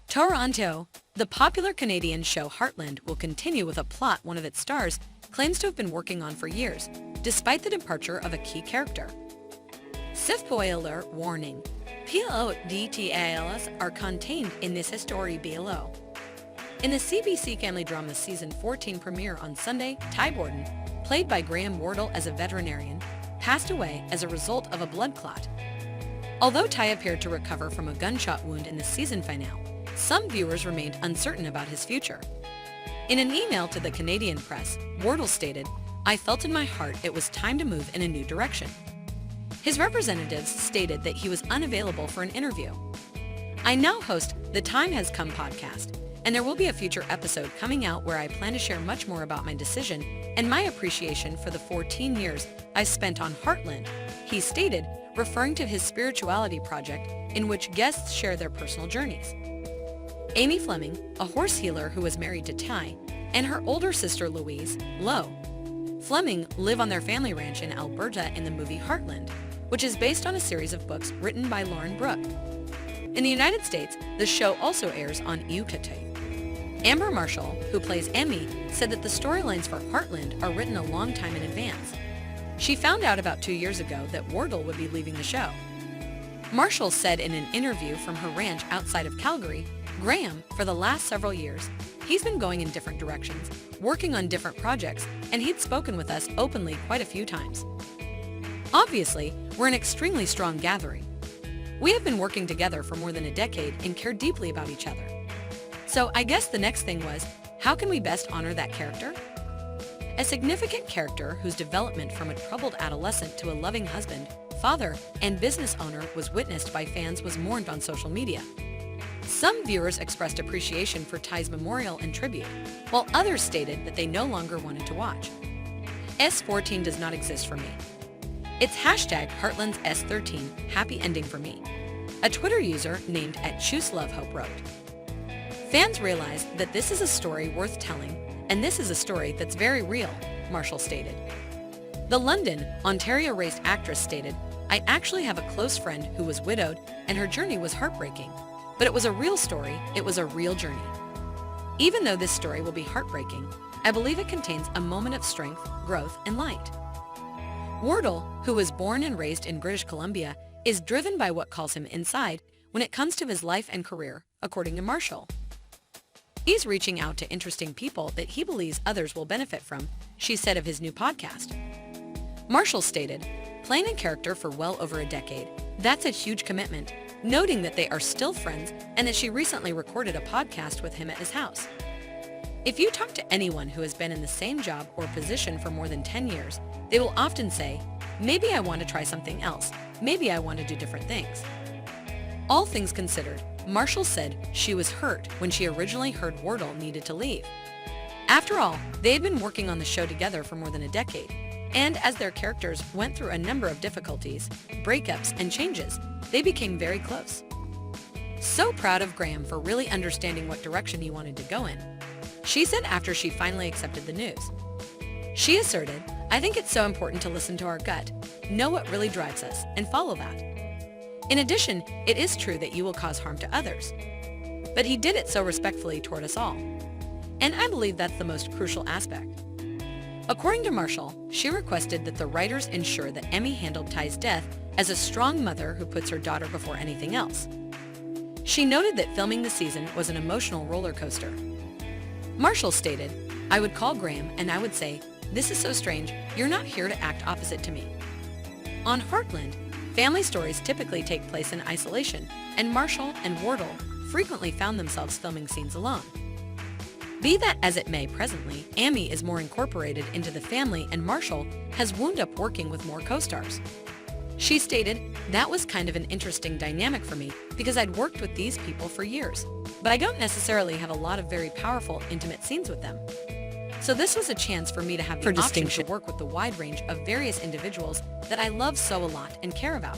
Toronto. The popular Canadian show Heartland will continue with a plot one of its stars claims to have been working on for years, despite the departure of a key character. Spoiler warning. Plot details are contained in this history below. In the CBC family drama season 14 premiere on Sunday, Ty Borden, played by Graham Wardle as a veterinarian, passed away as a result of a blood clot. Although Ty appeared to recover from a gunshot wound in the season finale, some viewers remained uncertain about his future. In an email to the Canadian press, Wardle stated, "I felt in my heart it was time to move in a new direction." His representatives stated that he was unavailable for an interview. "I now host the Time Has Come podcast, and there will be a future episode coming out where I plan to share much more about my decision and my appreciation for the 14 years I spent on Heartland," he stated, referring to his spirituality project in which guests share their personal journeys. Amy Fleming, a horse healer who was married to Ty, and her older sister Louise, Lo Fleming, live on their family ranch in Alberta in the movie Heartland, which is based on a series of books written by Lauren Brooke. In the United States, the show also airs on UKT. Amber Marshall, who plays Emmy, said that the storylines for Heartland are written a long time in advance. She found out about 2 years ago that Wardle would be leaving the show. Marshall said in an interview from her ranch outside of Calgary, "Graham, for the last several years, he's been going in different directions, working on different projects, and he'd spoken with us openly quite a few times. Obviously, we're an extremely strong gathering. We have been working together for more than a decade and care deeply about each other. So I guess the next thing was, how can we best honor that character?" A significant character whose development from a troubled adolescent to a loving husband, father, and business owner was witnessed by fans was mourned on social media. Some viewers expressed appreciation for Ty's memorial and tribute, while others stated that they no longer wanted to watch. S14 does not exist for me. It's hashtag Heartland's S13, happy ending for me. A Twitter user named @ChooseLoveHope wrote, "Fans realize that this is a story worth telling, and this is a story that's very real," Marshall stated. The London, Ontario-raised actress stated, "I actually have a close friend who was widowed, and her journey was heartbreaking. But it was a real story, it was a real journey. Even though this story will be heartbreaking, I believe it contains a moment of strength, growth, and light." Wardle, who was born and raised in British Columbia, is driven by what calls him inside when it comes to his life and career, according to Marshall. He's reaching out to interesting people that he believes others will benefit from, she said of his new podcast. Marshall stated, "Playing a character for well over a decade, that's a huge commitment," noting that they are still friends and that she recently recorded a podcast with him at his house. If you talk to anyone who has been in the same job or position for more than 10 years, they will often say, "Maybe I want to try something else. Maybe I want to do different things." All things considered, Marshall said she was hurt when she originally heard Wardle needed to leave. After all, they had been working on the show together for more than a decade, and as their characters went through a number of difficulties, breakups, and changes, they became very close. So proud of Graham for really understanding what direction he wanted to go in, she said after she finally accepted the news. She asserted, "I think it's so important to listen to our gut, know what really drives us, and follow that. In addition, it is true that you will cause harm to others. But he did it so respectfully toward us all. And I believe that's the most crucial aspect." According to Marshall, she requested that the writers ensure that Emmy handled Ty's death as a strong mother who puts her daughter before anything else. She noted that filming the season was an emotional roller coaster. Marshall stated, "I would call Graham and I would say, 'This is so strange, you're not here to act opposite to me.'" On Heartland, family stories typically take place in isolation, and Marshall and Wardle frequently found themselves filming scenes alone. Be that as it may, presently, Amy is more incorporated into the family and Marshall has wound up working with more co-stars. She stated, "That was kind of an interesting dynamic for me because I'd worked with these people for years, but I don't necessarily have a lot of very powerful, intimate scenes with them. So this was a chance for me to have the option to work with the wide range of various individuals that I love so a lot and care about."